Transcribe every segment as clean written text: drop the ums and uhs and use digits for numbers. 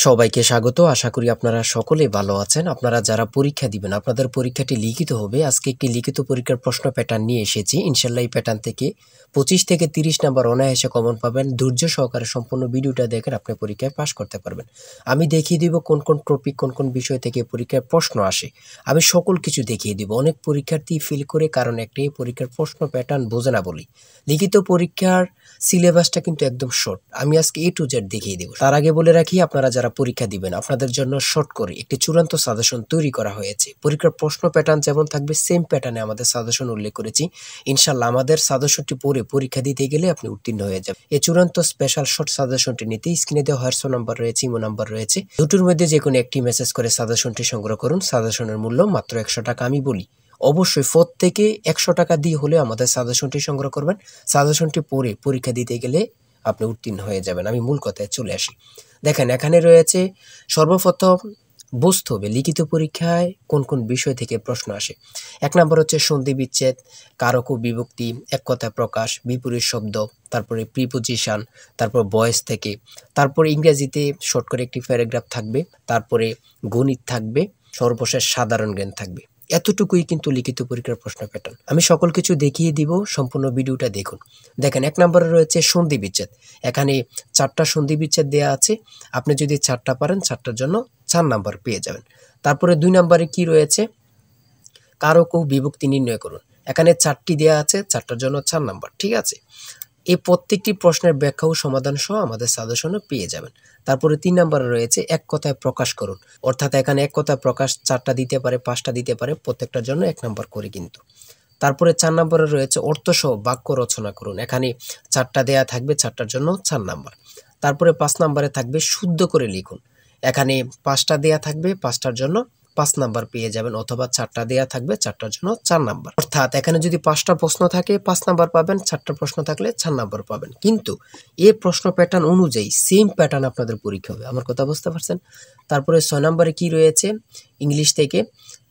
সবাইকে স্বাগত। আশা করি আপনারা সকলেই ভালো আছেন। আপনারা যারা পরীক্ষা দিবেন, আপনাদের পরীক্ষাটি লিখিত হবে। আজকে একটি লিখিত পরীক্ষার প্রশ্ন প্যাটার্ন নিয়ে এসেছি। ইনশাআল্লাহ এই প্যাটার্ন থেকে 25 থেকে 30 নাম্বার অনায়াসে কমন পাবেন। ধৈর্য সহকারে সম্পূর্ণ ভিডিওটা দেখেন, আপনি পরীক্ষায় পাস করতে পারবেন। আমি দেখিয়ে দিব কোন কোন টপিক, কোন কোন বিষয় থেকে পরীক্ষায় প্রশ্ন আসে। আমি সকল কিছু দেখিয়ে দিব। অনেক পরীক্ষার্থী ফেল করে কারণ একটাই, পরীক্ষার প্রশ্ন প্যাটার্ন বোঝে না বলি। লিখিত পরীক্ষার সিলেবাসটা কিন্তু একদম শর্ট। আমি আজকে A to Z দেখিয়ে দেব। তার আগে বলে রাখি, আপনারা যারা পরীক্ষা দিবেন আপনাদের জন্য শর্ট করে একটি চূড়ান্ত সাজেশন তৈরি করা হয়েছে। পরীক্ষার প্রশ্ন প্যাটার্ন যেমন থাকবে সেম প্যাটার্নে আমাদের সাজেশন উল্লেখ করেছি। ইনশাআল্লাহ আমাদের সাজেশনটি পড়ে পরীক্ষা দিতে গেলে আপনি উত্তীর্ণ হয়ে যাবেন। এই চূড়ান্ত স্পেশাল শর্ট সাজেশনটি নিতে স্ক্রিনে দেওয়া হোয়াটসঅ্যাপ নাম্বার রয়েছে, ইমো নাম্বার রয়েছে। দুটোর মধ্যে যে কোনো একটি মেসেজ করে সাজেশনটি সংগ্রহ করুন। সাজেশনের মূল্য মাত্র 100 টাকা। আমি বলি অবশ্যই প্রত্যেকে 100 টাকা দিয়ে হলে আমাদের সাজেশনটি সংগ্রহ করবেন। সাজেশনটি পড়ে পরীক্ষা দিতে গেলে আপনি উত্তীর্ণ হয়ে যাবেন। আমি মূল কথায় চলে আসি। দেখেন, এখানে রয়েছে সর্বপ্রথম বুঝতে হবে লিখিত পরীক্ষায় কোন কোন বিষয় থেকে প্রশ্ন আসে। 1 নম্বর হচ্ছে সন্ধি বিচ্ছেদ, কারক ও বিভক্তি, এক কথায় প্রকাশ, বিপরীত শব্দ, তারপরে প্রিপোজিশন, তারপর ভয়েস থেকে, তারপরে ইংরেজিতে শর্ট করে একটি প্যারাগ্রাফ থাকবে, তারপরে গণিত থাকবে, সর্বশেষ সাধারণ জ্ঞান থাকবে। এতটুকুই কিন্তু লিখিত পরীক্ষার প্রশ্ন প্যাটার্ন। আমি সকল কিছু দেখিয়ে দিব, সম্পূর্ণ ভিডিওটা দেখুন। দেখেন, 1 নম্বরে রয়েছে সন্ধি বিচ্ছেদ। এখানে 4টা সন্ধি বিচ্ছেদ দেওয়া আছে। আপনি যদি 4টা পারেন 4টার জন্য 4 নাম্বার পেয়ে যাবেন। তারপরে 2 নম্বরে কি রয়েছে, কারক ও বিভক্তি নির্ণয় করুন। এখানে 4টি দেওয়া আছে, 4টার জন্য 4 নাম্বার। ঠিক আছে, এই প্রত্যেকটি প্রশ্নের ব্যাখ্যা ও সমাধান সহ আমাদের সাজেশনে পেয়ে যাবেন। তারপরে 3 নম্বরে রয়েছে এক কথায় প্রকাশ করুন। অর্থাৎ এখানে এক কথায় প্রকাশ 4টা দিতে পারে, 5টা দিতে পারে, প্রত্যেকটার জন্য 1 নাম্বার করে কিন্তু। তারপরে 4 নম্বরে রয়েছে অর্থসহ বাক্য রচনা করুন। এখানে 4টা দেয়া থাকবে, 4টার জন্য 4 নাম্বার। তারপরে 5 নম্বরে থাকবে শুদ্ধ করে লিখুন। এখানে 5টা দেয়া থাকবে, 5টার জন্য 5 নাম্বার পেয়ে যাবেন, অথবা 4টা দেয়া থাকবে, 4টার জন্য 4 নাম্বার। অর্থাৎ এখানে যদি 5টা প্রশ্ন থাকে 5 নাম্বার পাবেন, 4টা প্রশ্ন থাকলে 4 নাম্বার পাবেন। কিন্তু এই প্রশ্ন প্যাটার্ন অনুযায়ী সেম প্যাটার্ন আপনাদের পরীক্ষা হবে। আমার কথা বুঝতে পারছেন? তারপরে 6 নম্বরে কি রয়েছে, ইংলিশ থেকে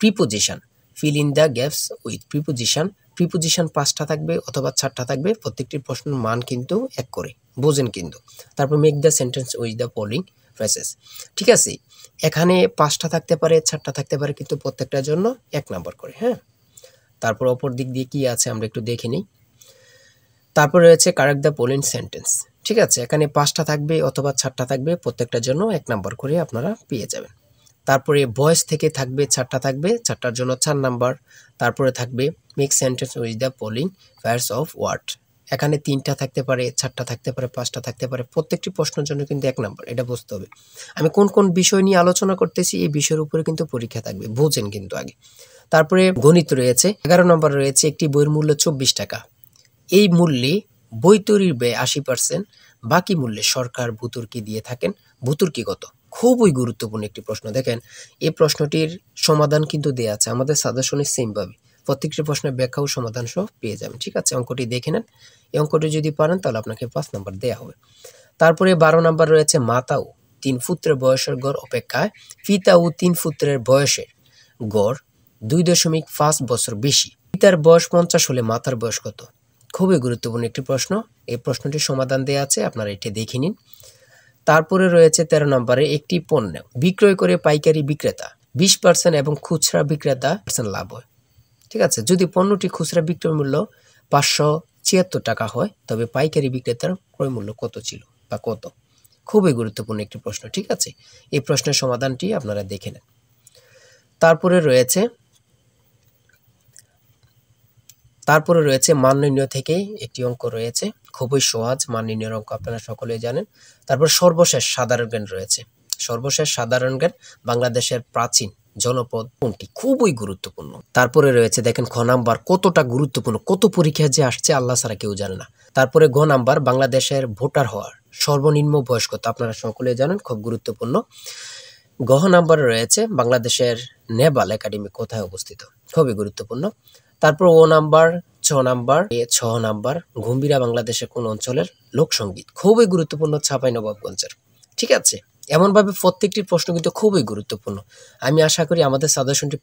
preposition, fill in the gaps with preposition. Preposition 5টা থাকবে অথবা 4টা থাকবে, প্রত্যেকটি প্রশ্নের মান কিন্তু 1 করে, বোঝেন কিন্তু। তারপর make the sentence with the following phrases. ঠিক আছে, এখানে 5টা থাকতে পারে, 4টা থাকতে পারে, কিন্তু প্রত্যেকটার জন্য 1 নাম্বার করে। হ্যাঁ, তারপর অপর দিক দিয়ে কি আছে আমরা একটু দেখে নিই। তারপর রয়েছে কারেক্ট দ্য ফলোইং সেন্টেন্স। ঠিক আছে, এখানে 5টা থাকবে অথবা 4টা থাকবে, প্রত্যেকটার জন্য 1 নাম্বার করে আপনারা পেয়ে যাবেন। তারপরে ভয়েস থেকে থাকবে 4টা থাকবে, 4টার জন্য 4 নাম্বার। তারপরে থাকবে make sentence with the following pairs of word. এখানে 3টা থাকতে পারে, 4টা থাকতে পারে, 5টা থাকতে পারে, প্রত্যেকটি প্রশ্নের জন্য কিন্তু 1 নাম্বার। এটা বুঝতে হবে। আমি কোন কোন বিষয় নিয়ে আলোচনা করতেছি, এই বিষয়ের উপরে কিন্তু পরীক্ষা থাকবে, বোঝেন কিন্তু আগে। তারপরে গণিত রয়েছে। 11 নম্বর রয়েছে একটি বইয়ের মূল্য 24 টাকা। এই মূল্যে বই তৈরির ব্যয় 80%, বাকি মূল্যে সরকার ভর্তুকি দিয়ে থাকেন। ভর্তুকি কত? খুবই গুরুত্বপূর্ণ একটি প্রশ্ন। দেখেন, এই প্রশ্নটির সমাধান কিন্তু দেওয়া আছে আমাদের সাজেশনে সেম ভাবে। প্রত্যেকটি প্রশ্নের ব্যাখ্যা ও সমাধান সহ পেয়ে যাবেন। ঠিক আছে, অঙ্কটি দেখে নেন। এই অঙ্কটি যদি পারেন তাহলে আপনাকে 5 নাম্বার দেওয়া হবে। তারপরে 12 নাম্বার রয়েছে মাতা ও 3 পুত্রের বয়সের গড় অপেক্ষায় পিতা ও 3 পুত্রের বয়সের গড় 2.5 বছর বেশি। পিতার বয়স 50 হলে মাতার বয়স কত? খুবই গুরুত্বপূর্ণ একটি প্রশ্ন। এই প্রশ্নটির সমাধান দেওয়া আছে, আপনারা এটি দেখে নিন। তারপরে রয়েছে 13 নম্বরে একটি পণ্য বিক্রয় করে পাইকারি বিক্রেতা 20% এবং খুচরা বিক্রেতা লাভ হয়। ঠিক আছে, যদি পণ্যটি খুচরা বিক্রয় মূল্য 576 টাকা হয়, তবে পাইকারি বিক্রেতার ক্রয় মূল্য কত ছিল বা কত? খুবই গুরুত্বপূর্ণ একটি প্রশ্ন। ঠিক আছে, এই প্রশ্নের সমাধানটি আপনারা দেখে নেন। তারপরে রয়েছে মান নির্ণয় থেকে একটি অঙ্ক রয়েছে, খুবই সহজ মান নির্ণয়ের অঙ্ক, আপনারা সকলেই জানেন। তারপর সর্বশেষ সাধারণ জ্ঞান রয়েছে। সর্বশেষ সাধারণ জ্ঞান, বাংলাদেশের প্রাচীন জনপদ কোনটি? খুবই গুরুত্বপূর্ণ। তারপরে রয়েছে দেখেন খ নাম্বার, কতটা গুরুত্বপূর্ণ, কত পরীক্ষা যে আসছে আল্লাহ ছাড়া কেউ জানে না। তারপরে গ নাম্বার, বাংলাদেশের ভোটার হওয়ার সর্বনিম্ন বয়স কত? আপনারা সকলেই জানেন, খুব গুরুত্বপূর্ণ। গ নাম্বারে রয়েছে বাংলাদেশের নেভাল একাডেমি কোথায় অবস্থিত? খুবই গুরুত্বপূর্ণ। তারপর ও নাম্বার, 6 নাম্বার গম্ভীরা বাংলাদেশের কোন অঞ্চলের লোকসঙ্গীত? খুবই গুরুত্বপূর্ণ, চাঁপাইনবাবগঞ্জের। ঠিক আছে, এমনভাবে প্রত্যেকটি প্রশ্ন কিন্তু খুবই গুরুত্বপূর্ণ। আমি আশা করি আমাদের সাজেশনটি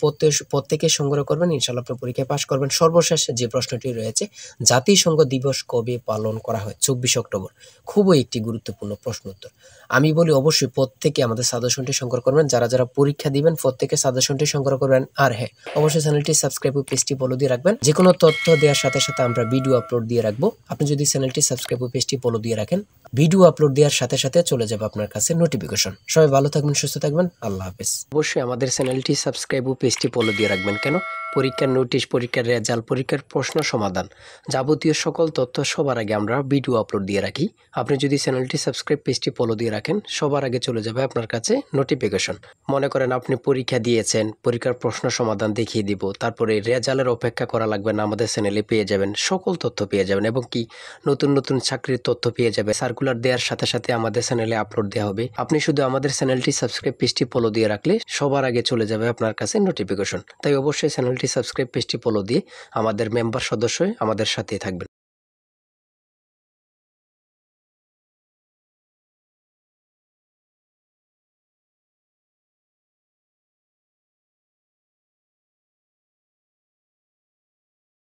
প্রত্যেকে সংগ্রহ করবেন, ইনশাআল্লাহ আপনি পরীক্ষায় পাস করবেন। সর্বশেষ যে প্রশ্নটি রয়েছে, জাতিসংঘ দিবস কবে পালন করা হয়? 24 অক্টোবর। খুবই একটি গুরুত্বপূর্ণ প্রশ্ন উত্তর। আমি বলি অবশ্যই প্রত্যেকে আমাদের সাজেশনটি সংগ্রহ করবেন। যারা পরীক্ষা দিবেন প্রত্যেকে সাজেশনটি সংগ্রহ করবেন। আর হ্যাঁ, অবশ্যই চ্যানেলটি সাবস্ক্রাইব ও পেজটি ফলো দিয়ে রাখবেন। যে কোনো তথ্য দেওয়ার সাথে সাথে আমরা ভিডিও আপলোড দিয়ে রাখবো। আপনি যদি চ্যানেলটি সাবস্ক্রাইব ও পেজটি ফলো দিয়ে রাখেন, ভিডিও আপলোড দেওয়ার সাথে সাথে চলে যাবে আপনার কাছে নোটিফিকেশন। সবাই ভালো থাকবেন, সুস্থ থাকবেন। আল্লাহ হাফেজ। অবশ্যই আমাদের চ্যানেলটি সাবস্ক্রাইব ও পেজটি ফলো দিয়ে রাখবেন। কেন? পরীক্ষার নোটিশ, পরীক্ষার রেজাল্ট, পরীক্ষার প্রশ্ন সমাধান, যাবতীয় সকল তথ্য সবার আগে আমরা ভিডিও আপলোড দিয়ে রাখি। আপনি যদি চ্যানেলটি সাবস্ক্রাইব, পেজটি ফলো দিয়ে রাখেন, সবার আগে চলে যাবে আপনার কাছে নোটিফিকেশন। মনে করেন আপনি পরীক্ষা দিয়েছেন, পরীক্ষার প্রশ্ন সমাধান দেখিয়ে দিব, তারপরে রেজাল্টের অপেক্ষা করা লাগবে না, আমাদের চ্যানেলে পেয়ে যাবেন, সকল তথ্য পেয়ে যাবেন এবং কি নতুন নতুন চাকরির তথ্য পেয়ে যাবে। সার্কুলার দেওয়ার সাথে সাথে আমাদের চ্যানেলে আপলোড দেওয়া হবে। আপনি শুধু আমাদের চ্যানেলটি সাবস্ক্রাইব, পেজটি ফলো দিয়ে রাখলে সবার আগে চলে যাবে আপনার কাছে নোটিফিকেশন। তাই অবশ্যই চ্যানেলটি সাবস্ক্রাইব, পেজটি ফলো দিয়ে আমাদের মেম্বার সদস্য হয়ে আমাদের সাথেই থাকবেন।